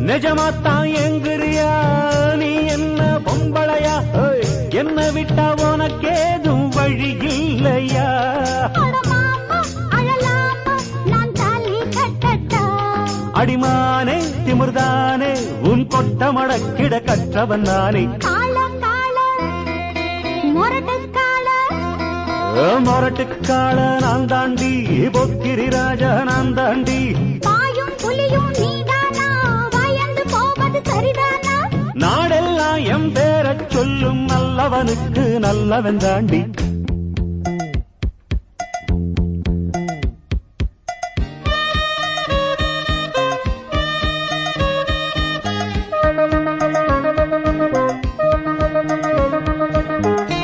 நிஜமாத்தான் எங்கிறியா நீ என்ன பொம்பளையா என்ன விட்டா உனக்கேதும் வழி இல்லையா அடிமானே திமிர்தானே உன் கொட்ட மடக்கிட கற்றவன் நானே மொரட்டுக்கால நான் தாண்டி பொக்கிரி ராஜா நான் தாண்டி நாடெல்லாம் எம் பேரச் சொல்லும் நல்லவனுக்கு நல்லவன் தாண்டி